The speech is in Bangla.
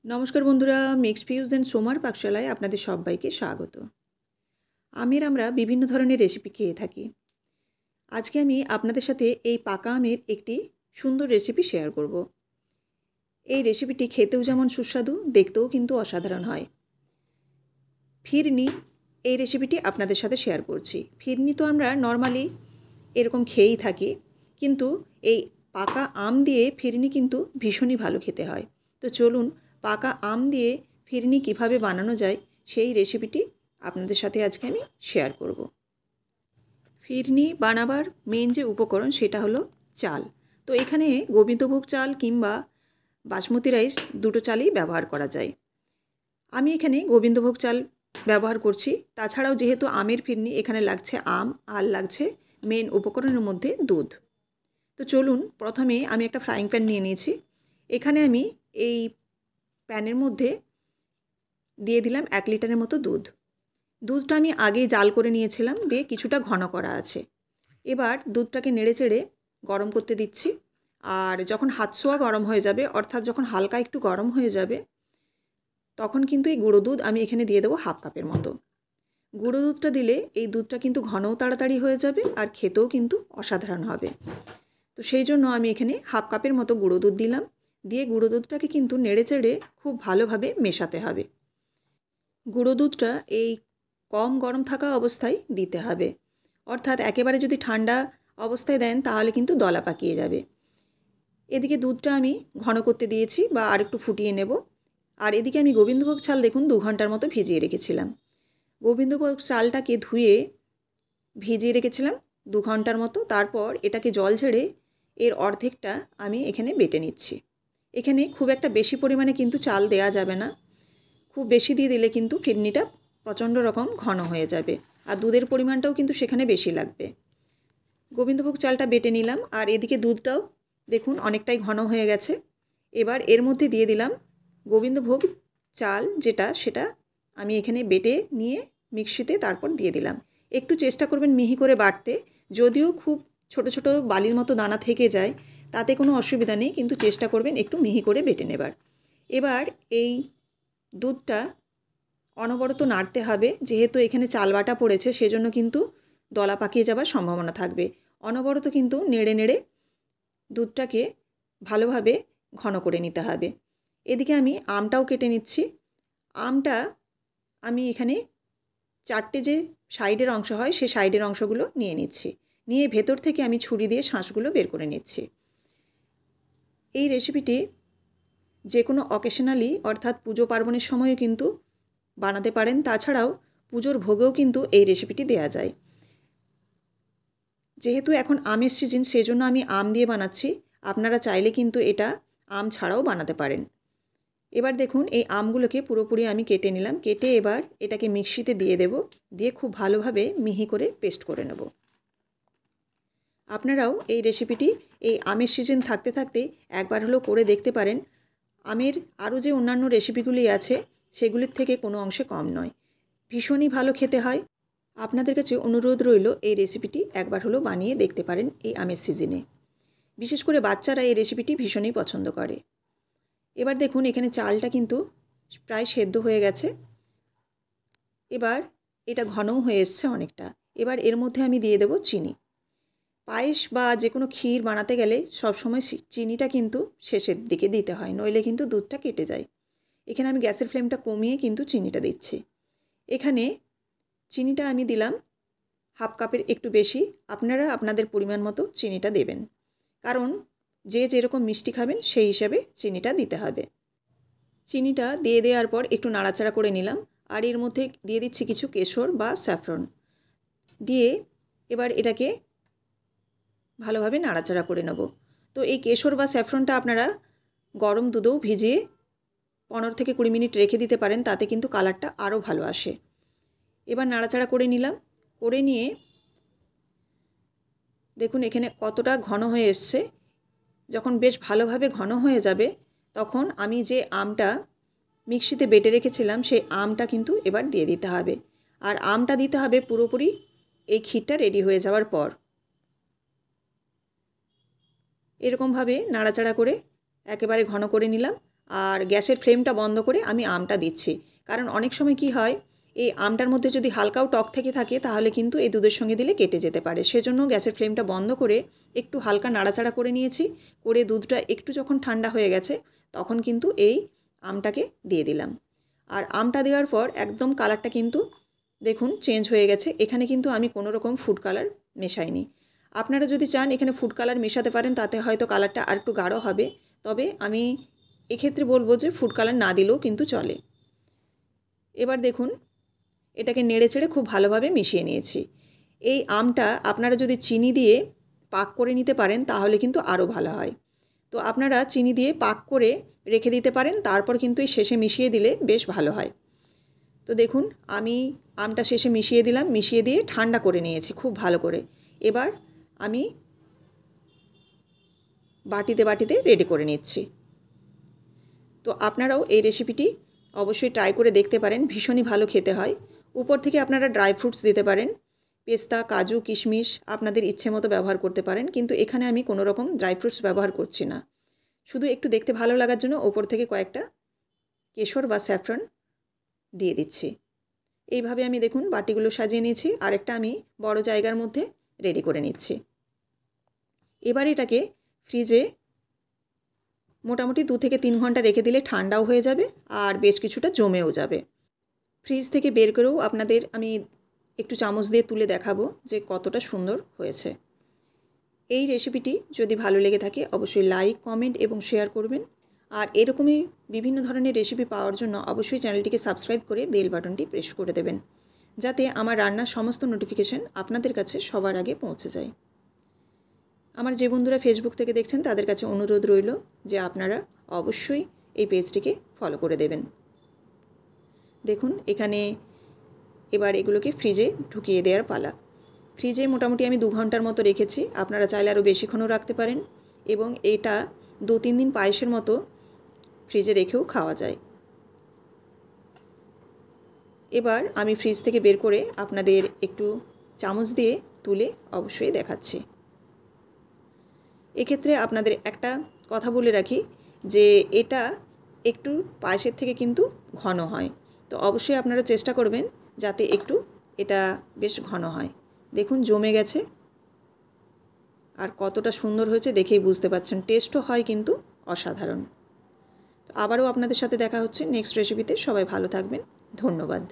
নমস্কার বন্ধুরা, মিক্সড ভিউজ অ্যান্ড সোমার পাকশালায় আপনাদের সবাইকে স্বাগত। আমের আমরা বিভিন্ন ধরনের রেসিপি খেয়ে থাকি। আজকে আমি আপনাদের সাথে এই পাকা আমের একটি সুন্দর রেসিপি শেয়ার করব। এই রেসিপিটি খেতেও যেমন সুস্বাদু, দেখতেও কিন্তু অসাধারণ হয়। ফিরনি এই রেসিপিটি আপনাদের সাথে শেয়ার করছি। ফিরনি তো আমরা নর্মালি এরকম খেয়েই থাকি, কিন্তু এই পাকা আম দিয়ে ফিরনি কিন্তু ভীষণই ভালো খেতে হয়। তো চলুন পাকা আম দিয়ে ফিরনি কিভাবে বানানো যায় সেই রেসিপিটি আপনাদের সাথে আজকে আমি শেয়ার করব। ফিরনি বানাবার মেন যে উপকরণ সেটা হলো চাল। তো এখানে গোবিন্দভোগ চাল কিংবা বাসমতি রাইস দুটো চালই ব্যবহার করা যায়। আমি এখানে গোবিন্দভোগ চাল ব্যবহার করছি। তাছাড়াও যেহেতু আমের ফিরনি, এখানে লাগছে আম আর লাগছে মেন উপকরণের মধ্যে দুধ। তো চলুন প্রথমে আমি একটা ফ্রাইং প্যান নিয়ে নিয়েছি। এখানে আমি এই প্যানের মধ্যে দিয়ে দিলাম 1 লিটারের মতো দুধ। দুধটা আমি আগেই জাল করে নিয়েছিলাম, দিয়ে কিছুটা ঘন করা আছে। এবার দুধটাকে নেড়েচেড়ে গরম করতে দিচ্ছি। আর যখন হাত ছোঁয়া গরম হয়ে যাবে, অর্থাৎ যখন হালকা একটু গরম হয়ে যাবে, তখন কিন্তু এই গুঁড়ো দুধ আমি এখানে দিয়ে দেবো 1/2 কাপের মতো। গুঁড়ো দুধটা দিলে এই দুধটা কিন্তু ঘনও তাড়াতাড়ি হয়ে যাবে আর খেতেও কিন্তু অসাধারণ হবে। তো সেই জন্য আমি এখানে 1/2 কাপের মতো গুঁড়ো দুধ দিলাম। দিয়ে গুঁড়ো দুধটাকে কিন্তু নেড়েচেড়ে খুব ভালোভাবে মেশাতে হবে। গুঁড়ো দুধটা এই কম গরম থাকা অবস্থায় দিতে হবে, অর্থাৎ একেবারে যদি ঠান্ডা অবস্থায় দেন তাহলে কিন্তু দলা পাকিয়ে যাবে। এদিকে দুধটা আমি ঘন করতে দিয়েছি বা আরেকটু ফুটিয়ে নেব। আর এদিকে আমি গোবিন্দভোগ চাল দেখুন 2 ঘন্টার মতো ভিজিয়ে রেখেছিলাম। গোবিন্দভোগ চালটাকে ধুয়ে ভিজিয়ে রেখেছিলাম 2 ঘন্টার মতো। তারপর এটাকে জল ঝেড়ে এর অর্ধেকটা আমি এখানে বেটে নিচ্ছি। এখানে খুব একটা বেশি পরিমাণে কিন্তু চাল দেয়া যাবে না। খুব বেশি দিয়ে দিলে কিন্তু ফিরনিটা প্রচণ্ড রকম ঘন হয়ে যাবে, আর দুধের পরিমাণটাও কিন্তু সেখানে বেশি লাগবে। গোবিন্দভোগ চালটা বেটে নিলাম, আর এদিকে দুধটাও দেখুন অনেকটাই ঘন হয়ে গেছে। এবার এর মধ্যে দিয়ে দিলাম গোবিন্দভোগ চাল, সেটা আমি এখানে বেটে নিয়ে মিক্সিতে তারপর দিয়ে দিলাম। একটু চেষ্টা করবেন মিহি করে বাটতে। যদিও খুব ছোট ছোট বালির মতো দানা থেকে যায়, তাতে কোনো অসুবিধা নেই, কিন্তু চেষ্টা করবেন একটু মিহি করে বেটে নেবার। এবার এই দুধটা অনবরত নাড়তে হবে। যেহেতু এখানে চাল বাটা পড়েছে, সেজন্য কিন্তু দলা পাকিয়ে যাবার সম্ভাবনা থাকবে। অনবরত কিন্তু নেড়ে নেড়ে দুধটাকে ভালোভাবে ঘন করে নিতে হবে। এদিকে আমি আমটাও কেটে নিচ্ছি। আমটা আমি এখানে 4টে যে সাইডের অংশ হয়, সে সাইডের অংশগুলো নিয়ে নিচ্ছি। নিয়ে ভেতর থেকে আমি ছুরি দিয়ে শাঁসগুলো বের করে নিচ্ছি। এই রেসিপিটি যে কোনো অকেশনালি, অর্থাৎ পুজো পার্বণের সময়ও কিন্তু বানাতে পারেন। তাছাড়াও পুজোর ভোগেও কিন্তু এই রেসিপিটি দেয়া যায়। যেহেতু এখন আমের সিজন, সেজন্য আমি আম দিয়ে বানাচ্ছি। আপনারা চাইলে কিন্তু এটা আম ছাড়াও বানাতে পারেন। এবার দেখুন এই আমগুলোকে পুরোপুরি আমি কেটে নিলাম। কেটে এবার এটাকে মিক্সিতে দিয়ে দেব। দিয়ে খুব ভালোভাবে মিহি করে পেস্ট করে নেব। আপনারাও এই রেসিপিটি এই আমের সিজন থাকতে থাকতে একবার হলেও করে দেখতে পারেন। আমের আরও যে অন্যান্য রেসিপিগুলি আছে, সেগুলির থেকে কোনো অংশে কম নয়। ভীষণই ভালো খেতে হয়। আপনাদের কাছে অনুরোধ রইল এই রেসিপিটি একবার হলেও বানিয়ে দেখতে পারেন এই আমের সিজনে। বিশেষ করে বাচ্চারা এই রেসিপিটি ভীষণই পছন্দ করে। এবার দেখুন এখানে চালটা কিন্তু প্রায় সেদ্ধ হয়ে গেছে। এবার এটা ঘনও হয়ে এসছে অনেকটা। এবার এর মধ্যে আমি দিয়ে দেব চিনি। পায়েস বা যে কোনো ক্ষীর বানাতে গেলে সবসময় চিনিটা কিন্তু শেষের দিকে দিতে হয়, নইলে কিন্তু দুধটা কেটে যায়। এখানে আমি গ্যাসের ফ্লেমটা কমিয়ে কিন্তু চিনিটা দিচ্ছি। এখানে চিনিটা আমি দিলাম 1/2 কাপের একটু বেশি। আপনারা আপনাদের পরিমাণ মতো চিনিটা দেবেন, কারণ যে যেরকম মিষ্টি খাবেন সেই হিসাবে চিনিটা দিতে হবে। চিনিটা দিয়ে দেওয়ার পর একটু নাড়াচাড়া করে নিলাম। আর এর মধ্যে দিয়ে দিচ্ছি কিছু কেশর বা স্যাফরন দিয়ে এবার এটাকে ভালোভাবে নাড়াচাড়া করে নেব। তো এই কেশর বা স্যাফরনটা আপনারা গরম দুধেও ভিজিয়ে 15 থেকে 20 মিনিট রেখে দিতে পারেন, তাতে কিন্তু কালারটা আরও ভালো আসে। এবার নাড়াচাড়া করে নিলাম। করে নিয়ে দেখুন এখানে কতটা ঘন হয়ে এসছে। যখন বেশ ভালোভাবে ঘন হয়ে যাবে, তখন আমি যে আমটা মিক্সিতে বেটে রেখেছিলাম সেই আমটা কিন্তু এবার দিয়ে দিতে হবে। আর আমটা দিতে হবে পুরোপুরি এই ক্ষীরটা রেডি হয়ে যাওয়ার পর। এরকমভাবে নাড়াচাড়া করে একেবারে ঘন করে নিলাম। আর গ্যাসের ফ্লেমটা বন্ধ করে আমি আমটা দিচ্ছি, কারণ অনেক সময় কি হয়, এই আমটার মধ্যে যদি হালকাও টক থেকে থাকে তাহলে কিন্তু এই দুধের সঙ্গে দিলে কেটে যেতে পারে। সেজন্য গ্যাসের ফ্লেমটা বন্ধ করে একটু হালকা নাড়াচাড়া করে নিয়েছি। করে দুধটা একটু যখন ঠান্ডা হয়ে গেছে তখন কিন্তু এই আমটাকে দিয়ে দিলাম। আর আমটা দেওয়ার পর একদম কালারটা কিন্তু দেখুন চেঞ্জ হয়ে গেছে। এখানে কিন্তু আমি কোনো রকম ফুড কালার মেশাইনি। আপনারা যদি চান এখানে ফুড কালার মেশাতে পারেন, তাতে হয়তো কালারটা আর একটু গাঢ় হবে। তবে আমি এক্ষেত্রে বলবো যে ফুড কালার না দিলেও কিন্তু চলে। এবার দেখুন এটাকে নেড়েচেড়ে খুব ভালোভাবে মিশিয়ে নিয়েছি। এই আমটা আপনারা যদি চিনি দিয়ে পাক করে নিতে পারেন তাহলে কিন্তু আরও ভালো হয়। তো আপনারা চিনি দিয়ে পাক করে রেখে দিতে পারেন, তারপর কিন্তু এই শেষে মিশিয়ে দিলে বেশ ভালো হয়। তো দেখুন আমি আমটা শেষে মিশিয়ে দিলাম, মিশিয়ে দিয়ে ঠান্ডা করে নিয়েছি খুব ভালো করে। এবার আমি বাটিতে বাটিতে রেডি করে নিচ্ছি। তো আপনারাও এই রেসিপিটি অবশ্যই ট্রাই করে দেখতে পারেন, ভীষণই ভালো খেতে হয়। উপর থেকে আপনারা ড্রাই ফ্রুটস দিতে পারেন, পেস্তা, কাজু, কিশমিশ আপনাদের ইচ্ছে মতো ব্যবহার করতে পারেন, কিন্তু এখানে আমি কোনো রকম ড্রাই ফ্রুটস ব্যবহার করছি না। শুধু একটু দেখতে ভালো লাগার জন্য ওপর থেকে কয়েকটা কেশর বা স্যাফরন দিয়ে দিচ্ছি। এইভাবে আমি দেখুন বাটিগুলো সাজিয়ে নিয়েছি, আরেকটা আমি বড় জায়গার মধ্যে রেডি করে নিচ্ছি। এবার এটাকে ফ্রিজে মোটামুটি 2 থেকে 3 ঘন্টা রেখে দিলে ঠান্ডাও হয়ে যাবে আর বেশ কিছুটা জমেও যাবে। ফ্রিজ থেকে বের করেও আপনাদের আমি একটু চামচ দিয়ে তুলে দেখাবো যে কতটা সুন্দর হয়েছে। এই রেসিপিটি যদি ভালো লেগে থাকে অবশ্যই লাইক, কমেন্ট এবং শেয়ার করবেন। আর এরকমই বিভিন্ন ধরনের রেসিপি পাওয়ার জন্য অবশ্যই চ্যানেলটিকে সাবস্ক্রাইব করে বেল বাটনটি প্রেস করে দেবেন, যাতে আমার রান্নার সমস্ত নোটিফিকেশান আপনাদের কাছে সবার আগে পৌঁছে যায়। আমার যে বন্ধুরা ফেসবুক থেকে দেখছেন তাদের কাছে অনুরোধ রইল যে আপনারা অবশ্যই এই পেজটিকে ফলো করে দেবেন। দেখুন এখানে এবার এগুলোকে ফ্রিজে ঢুকিয়ে দেওয়ার পালা। ফ্রিজে মোটামুটি আমি 2 ঘন্টার মতো রেখেছি, আপনারা চাইলে আরও বেশিক্ষণও রাখতে পারেন এবং এটা 2-3 দিন পায়েসের মতো ফ্রিজে রেখেও খাওয়া যায়। এবার আমি ফ্রিজ থেকে বের করে আপনাদের একটু চামচ দিয়ে তুলে অবশ্যই দেখাচ্ছি। এক্ষেত্রে আপনাদের একটা কথা বলে রাখি যে এটা একটু পায়েসের থেকে কিন্তু ঘন হয়, তো অবশ্যই আপনারা চেষ্টা করবেন যাতে একটু এটা বেশ ঘন হয়। দেখুন জমে গেছে আর কতটা সুন্দর হয়েছে দেখেই বুঝতে পারছেন, টেস্টও হয় কিন্তু অসাধারণ। তো আবারও আপনাদের সাথে দেখা হচ্ছে নেক্সট রেসিপিতে। সবাই ভালো থাকবেন, ধন্যবাদ।